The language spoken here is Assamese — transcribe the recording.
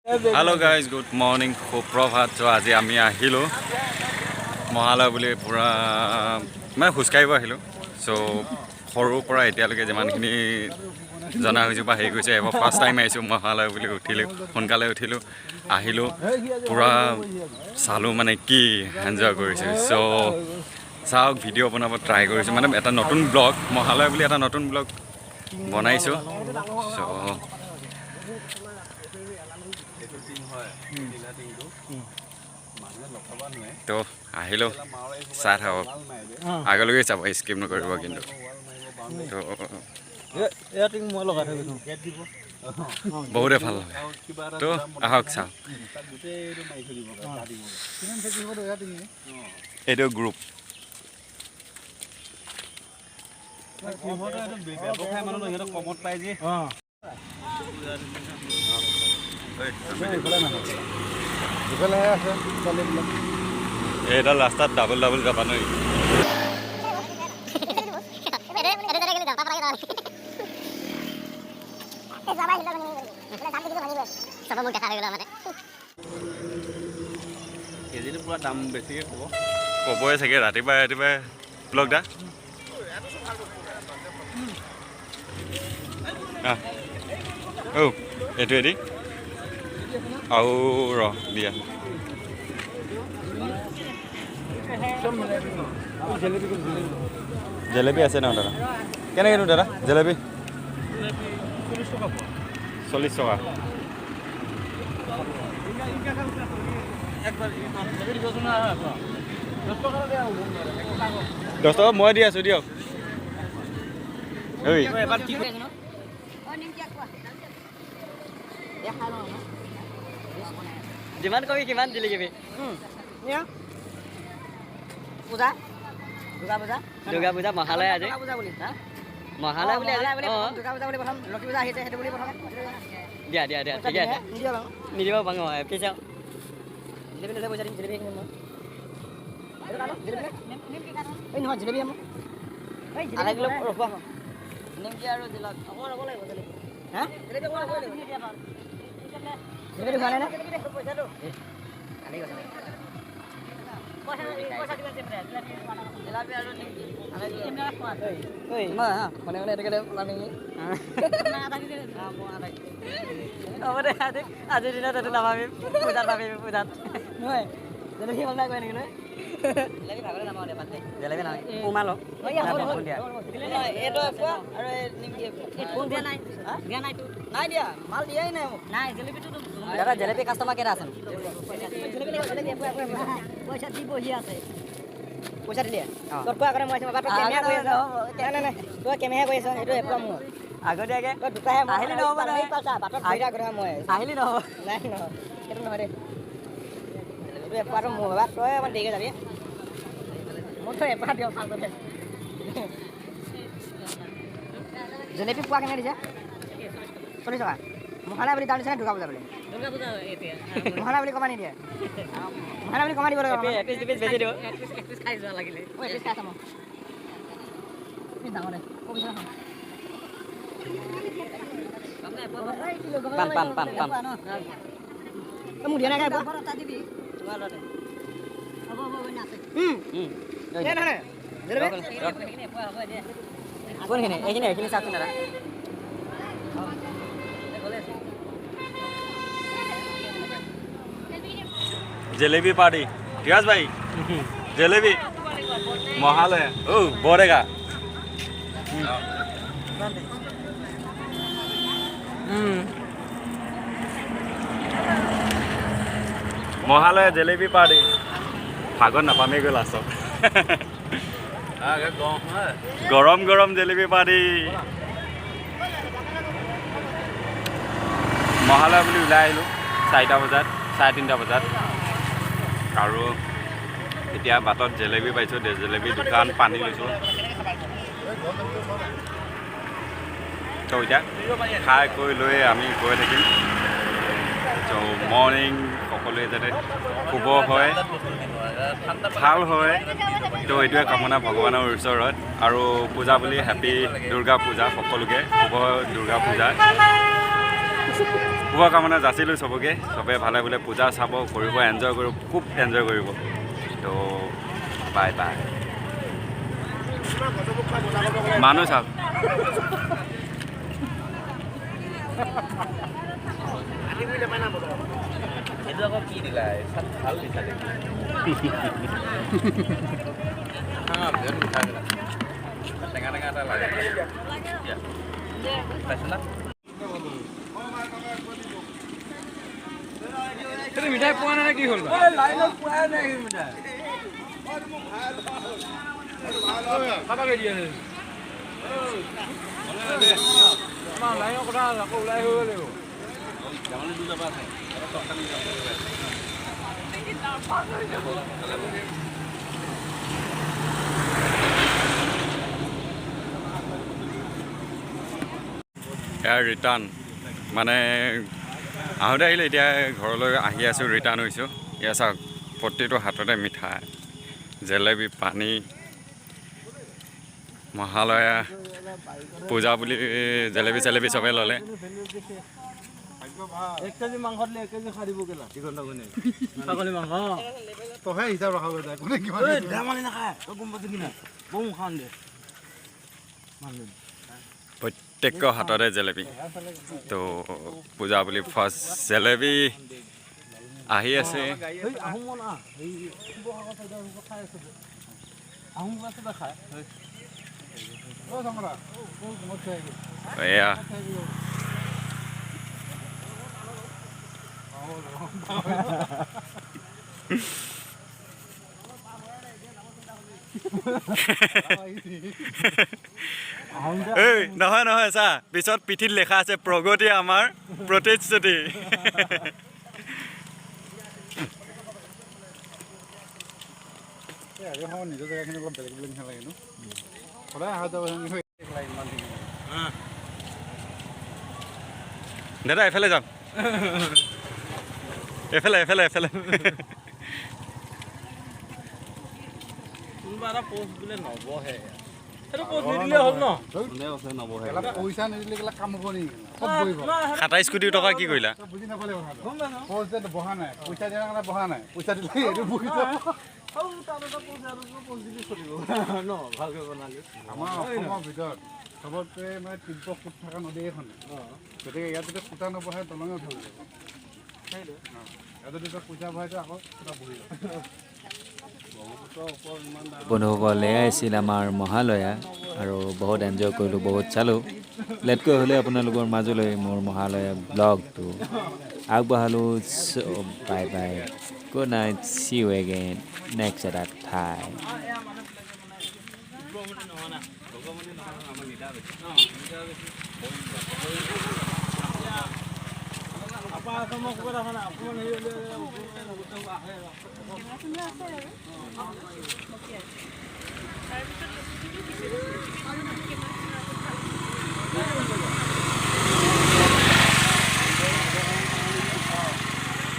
Hello guys, good morning. সুপ্ৰভাত। So আজি আমি আহিলোঁ মহালয় বুলি পুৰা মানে খোজকাঢ়িব আহিলোঁ। So সৰুৰ পৰা এতিয়ালৈকে যিমানখিনি জনা হৈছোঁ বা হেৰি কৰিছে এবাৰ ফাৰ্ষ্ট টাইম আহিছোঁ মহালয় বুলি উঠিলোঁ, সোনকালে উঠিলোঁ, আহিলোঁ, পুৰা চালোঁ মানে কি এনজয় কৰিছোঁ। চ' চাওক ভিডিঅ' বনাব ট্ৰাই কৰিছোঁ, মানে এটা নতুন ব্লগ, মহালয় বুলি এটা নতুন ব্লগ বনাইছোঁ। চ' তো আহিলোঁ, চাই থাকক, আগলৈকে চাব, স্কিপ নকৰিব কিন্তু। তো বহুতে ভাল লাগে, তো আহক চাওক। এইটো গ্ৰুপ কমত পাই যে এইডাল ৰাস্তাত ডাবল ডাবল যাবা নোৱাৰি। কেজিটো পুৰা দাম বেছিকৈ ক'বই চাগে, ৰাতিপুৱাই ৰাতিপুৱাই ব্লগ দা এইটো এদি আৰু ৰ দিয়া জেলেপি আছে ন দাদা? কেনেকৈনো দাদা জেলেপি? 40 টকা। 10 টকা মই দি আছোঁ, দিয়ক। যিমান কবি কিমান দিলি কিবি। পূজা দুৰ্গা পূজা, দুৰ্গা পূজা মহালয় আজি, মহালয় বুলি দুৰ্গা পূজা বুলি প্ৰথম লক্ষী পূজা আহিছে, সেইটো বুলি প্ৰথম দিয়া দিয়া দিয়া ঠিকে আছে, নিদিব পাৰোঁ কি চাওঁ জিলেপি লৈ পইচা দিম, জিলেপি নহয় জিলেপি আধা কিলো ৰখোৱা নিমকি আৰু জিলাপ অকণমান ৰ'ব লাগিব জিলেপি। হা জিলেপি হোৱা নাই নে পইচাটো কালি কৈছে আজিৰ দিনত এইটো নাভাবিম, পূজাত ভাবিম, পূজাত নহয় জেলেপি ভাল নাই কয় নেকি? জেলেপি ভাগলৈ নাপাওঁ দে, জেলেপি নহয় উমা লওঁ এইটো আৰু ফোন দিয়া নাই, দিয়া নাই নাই দিয়া, মাল দিয়াই নাই মোক। নাই জেলেপিটো দাদা, জেলেপি কাষ্টমাৰ কেইটা আছে? পইচা দি বহি আছে, পইচা দিলে তোৰ কোৱা কাৰণে মই কেমেৰা কৰি আছো। নাই নাই তই কেমেৰা কৰি আছ, সেইটো এপ্লাই মোৰ আগতীয়াকৈ তই দুটাহে আহিলি নহ'ব নহয়, বাটত আহিলা কথা মই আহিলি নহ'ব, নাই নহয় সেইটো নহয় দেই, এইটো এপ্লাইটো মোৰ বাবা, তই অকণমান দেৰিকৈ যাবি, মোক তই এপ্লাই দিয়ক ভালকৈ। জেলেপি পোৱা কেনেকৈ দিছে? 40 টকা। মহালয় বুলি দাম দিছে নে দুৰ্গা পূজা বুলি? দুৰ্গা পূজা মহালয় বুলি কমাই নিদিয়ে, মহালয় বুলি কমাই দিব লাগিব, বেছি দিব খাই যোৱা লাগিলে খাই চাম ডাঙৰ পাম পাম পাম পাম মোক দিয়া নাই কোনখিনি? এইখিনি এইখিনি চাওকচোন দাদা। জেলেপি পাৰ্টি ধিৰাজ ভাই, জেলেপি মহালয় বৰেগা মহালয় জেলেপি পাৰ্টি, ভাগত নাপামেই গ'ল লাষ্টত। গৰম গৰম জেলেপি পাৰ্টি, মহালয় বুলি ওলাই আহিলোঁ 4টা বজাত, 3:30 বজাত, আৰু এতিয়া বাটত জেলেপি পাইছোঁ, জেলেপি দোকান, পানী লৈছোঁ। তো এতিয়া খাই কৰি লৈ আমি গৈ থাকিম। ত' মৰ্ণিং সকলোৱে যাতে শুভ হয়, ভাল হয়, তো এইটোৱে কামনা ভগৱানৰ ওচৰত। আৰু পূজা বুলি হেপী দুৰ্গা পূজা সকলোকে, শুভ দুৰ্গা পূজা। শুভকামনা যাচিলোঁ চবকে, চবে ভালে বোলে পূজা চাব কৰিব, এনজয় কৰিব, খুব এনজয় কৰিব। তো বাই বাই। মানুহ চাওক এইটো আকৌ কি দিলা ভাল দিছা টেঙা টেঙা এটা লাগে পাইছিলা মিঠাই পোৱা নাই কি হ'ল লাইনত পোৱা নাই মিঠাই খাবাকে দি আছে লাইনৰ কথা আকৌ ওলাই হৈ লাগিব জামানে দুটা পাছ আছে এয়া ৰিটাৰ্ণ মানে আহোঁতে আহিলে, এতিয়া ঘৰলৈ আহি আছোঁ, ৰিটাৰ্ণ হৈছোঁ। এয়া চাওক প্ৰতিটো হাততে মিঠাই, জেলেবি, পানী, মহালয়া পূজা বুলি জেলেবি চেলেবি চবে ল'লে। 1 কেজি মাংস দিলে 1 কেজি খাই দিব কেলা ঘণ্টা কোনে ছাগলী মাংস তহে হিচাপ ৰখাব যায় কোনে কিমান ধেমালি নাখায় তই গম পাইছ কি না বম খান দে প্ৰত্যেকৰ হাততে জেলেবি। তো পূজা বুলি ফাৰ্ষ্ট জেলেবি আহি আছে। এয়া এই নহয় নহয় চা, পিছত পিঠিত লেখা আছে প্ৰগতি আমাৰ প্ৰতিশ্ৰুতি। নিজৰ জেগাখিনি অলপ বেলেগ বেলেগ নিচিনা লাগে ন সদায় অহা যোৱা দাদা এফালে যাম, এফালে এফালে এফালে কোনোবা এটা পোষ্ট বোলে নবহে সেইটো পোষ্ট নিদিলে হ'ল ন নবহে পইচা নিদিলে কেলা কাম হ'ব নেকি 27 কোটি টকা কি কৰিলা? বুজি নাপালে কথাটো পোষ্ট যে বহা নাই পইচা দিয়াৰ কাৰণে বহা নাই পইচা দিলে এইটো বহি যাব আমাৰ অসমৰ ভিতৰত চবতকৈ মানে তীব্ৰ সোঁত থকা নদী এখন, গতিকে ইয়াত যদি সূতা নবহাই দলঙে উঠিব লাগিব। ইয়াত যদি পইচা বহাইতো আকৌ সূতা বহি যাব। বন্ধুসকল এয়াই আছিল আমাৰ মহালয়া আৰু বহুত এনজয় কৰিলোঁ, বহুত চালোঁ। লেটকৈ হ'লে আপোনালোকৰ মাজলৈ মোৰ মহালয়া ব্লগটো আগবঢ়ালোঁ। Bye bye, good night, see you again next এটা ঠাই। আছে আৰু